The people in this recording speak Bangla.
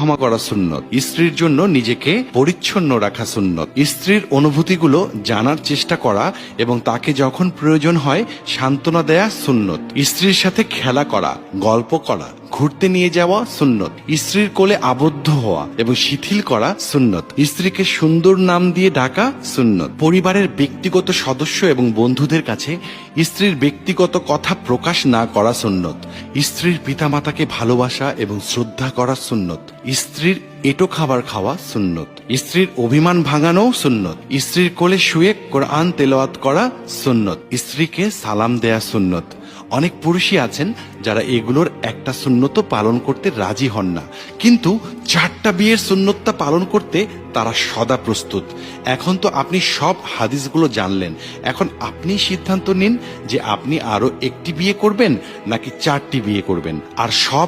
ক্ষমা করা সুন্নত। স্ত্রীর জন্য নিজেকে পরিচ্ছন্ন রাখা সুন্নত। স্ত্রীর অনুভূতিগুলো জানার চেষ্টা করা এবং তাকে যখন প্রয়োজন হয় সান্ত্বনা দেয়া সুন্নত। স্ত্রীর সাথে খেলা করা, গল্প করা, ঘুরতে নিয়ে যাওয়া সুন্নত। স্ত্রীর কোলে আবদ্ধ হওয়া এবং শিথিল করা সুন্নত। স্ত্রীকে সুন্দর নাম দিয়ে ডাকা সুন্নত। পরিবারের ব্যক্তিগত সদস্য এবং বন্ধুদের কাছে স্ত্রীর ব্যক্তিগত কথা প্রকাশ না করা সুন্নত। স্ত্রীর পিতামাতাকে ভালোবাসা এবং শ্রদ্ধা করা সুন্নত। স্ত্রীর এঁটো খাবার খাওয়া সুন্নত। স্ত্রীর অভিমান ভাঙানো সুন্নত। স্ত্রীর কোলে শুয়ে কোরআন তেলাওয়াত করা সুন্নত। স্ত্রীকে সালাম দেয়া সুন্নত। অনেক পুরুষই আছেন যারা এগুলোর একটা সুন্নত পালন করতে রাজি হন না, কিন্তু 4টা বিয়ের সুন্নতটা পালন করতে তারা সদা প্রস্তুত। এখন তো আপনি সব হাদিসগুলো জানলেন, এখন আপনি সিদ্ধান্ত নিন যে আপনি আরো একটি বিয়ে করবেন নাকি 4টি বিয়ে করবেন। আর সব